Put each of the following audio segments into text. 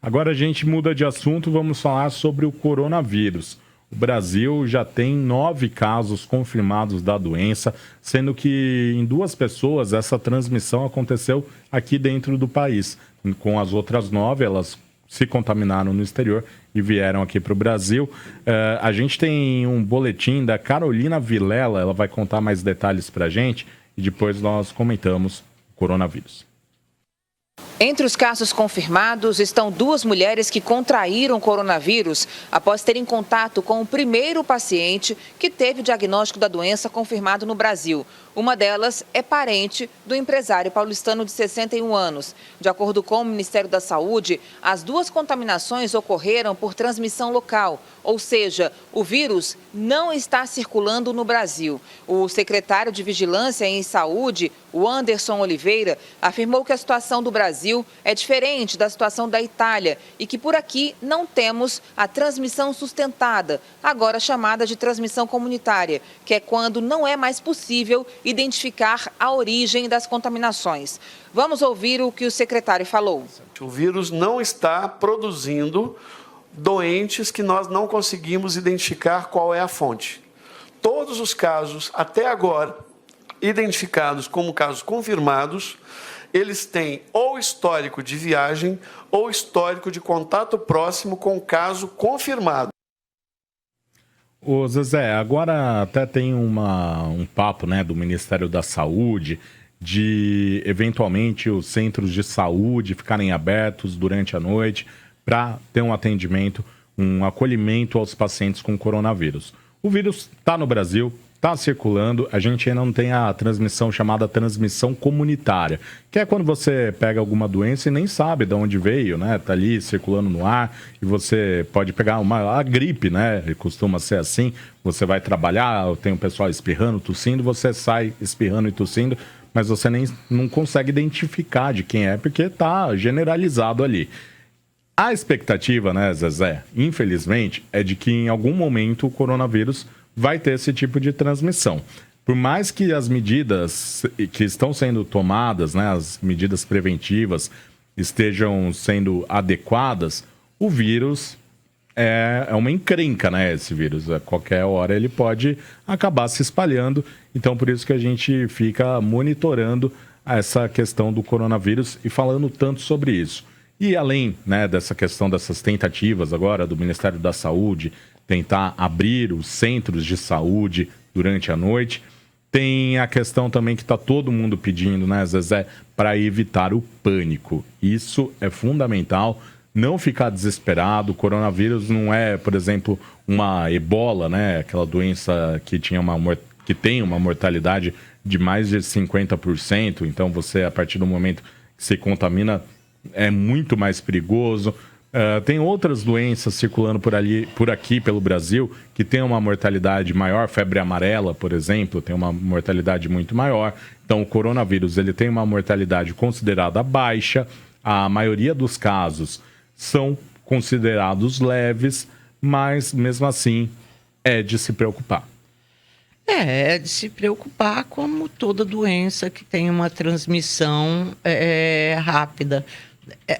Agora a gente muda de assunto, vamos falar sobre o coronavírus. O Brasil já tem 9 casos confirmados da doença, sendo que em 2 pessoas essa transmissão aconteceu aqui dentro do país. Com as outras 9, elas se contaminaram no exterior e vieram aqui para o Brasil. A gente tem um boletim da Carolina Vilela, ela vai contar mais detalhes para a gente e depois nós comentamos o coronavírus. Entre os casos confirmados estão 2 mulheres que contraíram coronavírus após terem contato com o primeiro paciente que teve o diagnóstico da doença confirmado no Brasil. Uma delas é parente do empresário paulistano de 61 anos. De acordo com o Ministério da Saúde, as 2 contaminações ocorreram por transmissão local, ou seja, o vírus não está circulando no Brasil. O secretário de Vigilância em Saúde, o Anderson Oliveira, afirmou que a situação do Brasil é diferente da situação da Itália e que por aqui não temos a transmissão sustentada, agora chamada de transmissão comunitária, que é quando não é mais possível identificar a origem das contaminações. Vamos ouvir o que o secretário falou. O vírus não está produzindo doentes que nós não conseguimos identificar qual é a fonte. Todos os casos, até agora, identificados como casos confirmados, eles têm ou histórico de viagem ou histórico de contato próximo com o caso confirmado. Ô Zezé, agora até tem um papo, né, do Ministério da Saúde de, eventualmente, os centros de saúde ficarem abertos durante a noite para ter um atendimento, um acolhimento aos pacientes com coronavírus. O vírus está no Brasil, está circulando, a gente ainda não tem a transmissão chamada transmissão comunitária, que é quando você pega alguma doença e nem sabe de onde veio, né? Tá ali circulando no ar e você pode pegar a gripe, né? Costuma ser assim, você vai trabalhar, tem o pessoal espirrando, tossindo, você sai espirrando e tossindo, mas você não consegue identificar de quem é, porque tá generalizado ali. A expectativa, né, Zezé, infelizmente, é de que em algum momento o coronavírus vai ter esse tipo de transmissão. Por mais que as medidas que estão sendo tomadas, né, as medidas preventivas, estejam sendo adequadas, o vírus é uma encrenca, né, esse vírus. A qualquer hora ele pode acabar se espalhando. Então, por isso que a gente fica monitorando essa questão do coronavírus e falando tanto sobre isso. E além, né, dessa questão dessas tentativas agora do Ministério da Saúde tentar abrir os centros de saúde durante a noite, tem a questão também que está todo mundo pedindo, né, Zezé, para evitar o pânico. Isso é fundamental, não ficar desesperado. O coronavírus não é, por exemplo, uma ebola, né, aquela doença que tem uma mortalidade de mais de 50%. Então você, a partir do momento que se contamina, é muito mais perigoso. Tem outras doenças circulando por aqui, pelo Brasil, que tem uma mortalidade maior. Febre amarela, por exemplo, tem uma mortalidade muito maior. Então, o coronavírus ele tem uma mortalidade considerada baixa. A maioria dos casos são considerados leves, mas, mesmo assim, é de se preocupar. É de se preocupar, como toda doença que tem uma transmissão rápida.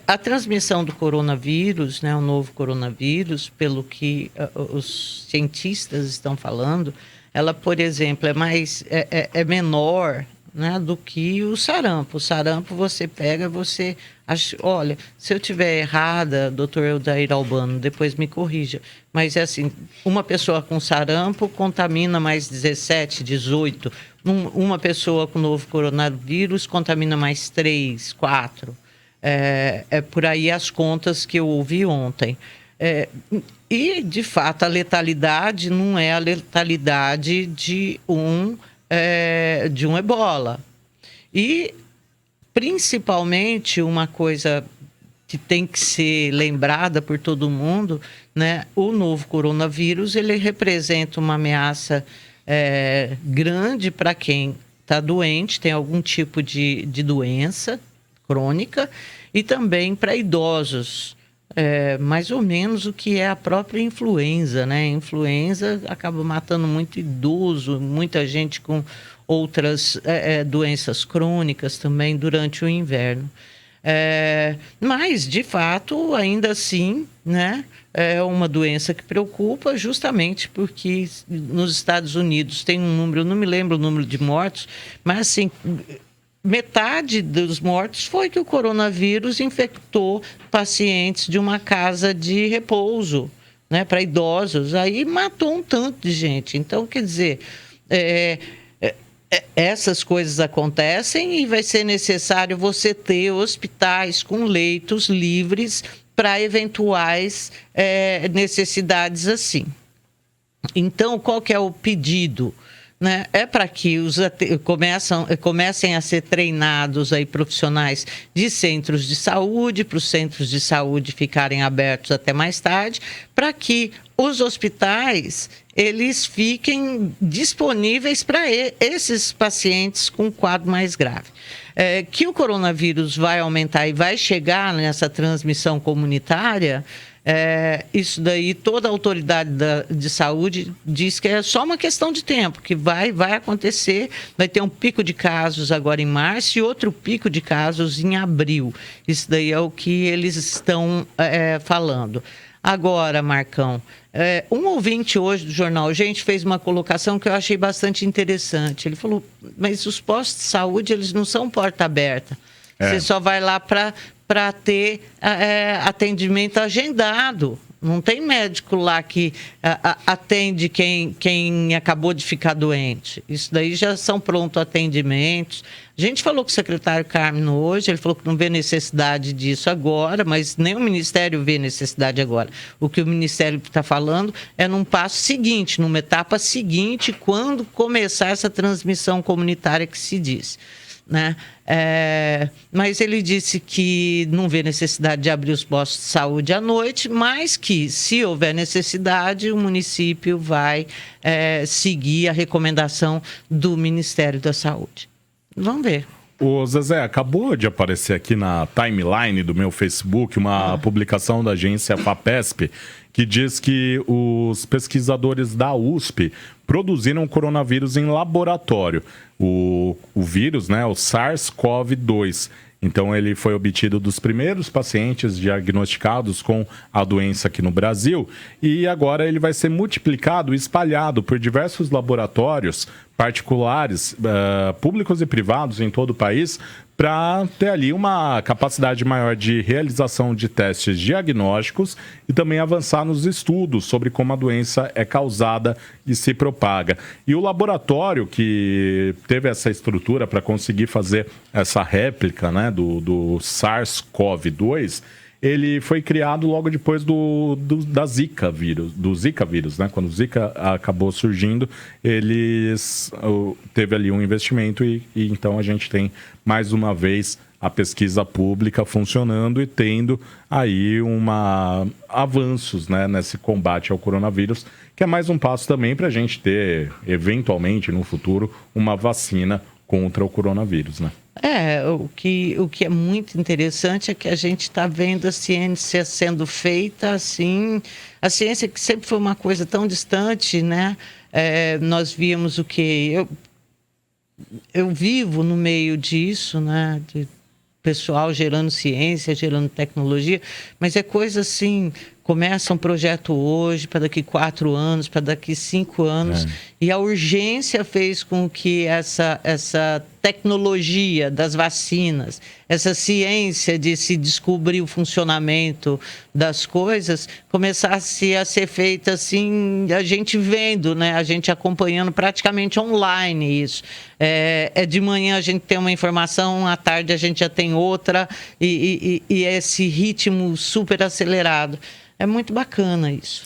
A transmissão do coronavírus, né, o novo coronavírus, pelo que os cientistas estão falando, ela, por exemplo, é menor, né, do que o sarampo. O sarampo você pega, você acha, olha, se eu estiver errada, doutor Eldair Albano, depois me corrija, mas é assim, uma pessoa com sarampo contamina mais 17, 18, uma pessoa com novo coronavírus contamina mais 3, 4. É por aí as contas que eu ouvi ontem. E, de fato, a letalidade não é a letalidade de um ebola. E, principalmente, uma coisa que tem que ser lembrada por todo mundo, né? O novo coronavírus, ele representa uma ameaça grande para quem está doente, tem algum tipo de doença crônica, e também para idosos, mais ou menos o que é a própria influenza, né? A influenza acaba matando muito idoso, muita gente com outras doenças crônicas também durante o inverno. Mas, de fato, ainda assim, né, é uma doença que preocupa justamente porque nos Estados Unidos tem um número, eu não me lembro o número de mortos, mas assim, metade dos mortos foi que o coronavírus infectou pacientes de uma casa de repouso, né, para idosos. Aí matou um tanto de gente. Então, quer dizer, essas coisas acontecem e vai ser necessário você ter hospitais com leitos livres para eventuais necessidades assim. Então, qual que é o pedido? Né? É para que comecem a ser treinados aí profissionais de centros de saúde, para os centros de saúde ficarem abertos até mais tarde, para que os hospitais eles fiquem disponíveis para esses pacientes com quadro mais grave. Que o coronavírus vai aumentar e vai chegar nessa transmissão comunitária, isso daí toda a autoridade de saúde diz que é só uma questão de tempo, que vai acontecer, vai ter um pico de casos agora em março e outro pico de casos em abril. Isso daí é o que eles estão falando. Agora, Marcão, um ouvinte hoje do Jornal Gente fez uma colocação que eu achei bastante interessante. Ele falou, mas os postos de saúde, eles não são porta aberta. Você só vai lá para ter atendimento agendado. Não tem médico lá que atende quem acabou de ficar doente. Isso daí já são pronto atendimentos. A gente falou com o secretário Carmo hoje, ele falou que não vê necessidade disso agora, mas nem o Ministério vê necessidade agora. O que o Ministério está falando é num passo seguinte, numa etapa seguinte, quando começar essa transmissão comunitária que se diz. Né? Mas ele disse que não vê necessidade de abrir os postos de saúde à noite, mas que, se houver necessidade, o município vai seguir a recomendação do Ministério da Saúde. Vamos ver. Ô Zezé, acabou de aparecer aqui na timeline do meu Facebook uma publicação da agência FAPESP que diz que os pesquisadores da USP produziram coronavírus em laboratório. O vírus, né, o SARS-CoV-2. Então, ele foi obtido dos primeiros pacientes diagnosticados com a doença aqui no Brasil e agora ele vai ser multiplicado e espalhado por diversos laboratórios particulares, públicos e privados em todo o país, para ter ali uma capacidade maior de realização de testes diagnósticos e também avançar nos estudos sobre como a doença é causada e se propaga. E o laboratório que teve essa estrutura para conseguir fazer essa réplica, né, do SARS-CoV-2, ele foi criado logo depois do Zika vírus, né? Quando o Zika acabou surgindo, eles teve ali um investimento e então a gente tem mais uma vez a pesquisa pública funcionando e tendo aí avanços, né, nesse combate ao coronavírus, que é mais um passo também para a gente ter, eventualmente, no futuro, uma vacina contra o coronavírus, né? O que é muito interessante é que a gente está vendo a ciência sendo feita assim, a ciência que sempre foi uma coisa tão distante, né? Nós víamos o que eu vivo no meio disso, né? De pessoal gerando ciência, gerando tecnologia, mas é coisa assim, começa um projeto hoje, para daqui 4 anos, para daqui 5 anos, e a urgência fez com que essa tecnologia das vacinas, essa ciência de se descobrir o funcionamento das coisas, começasse a ser feita assim, a gente vendo, né? A gente acompanhando praticamente online isso. De manhã a gente tem uma informação, à tarde a gente já tem outra, e esse ritmo super acelerado. É muito bacana isso.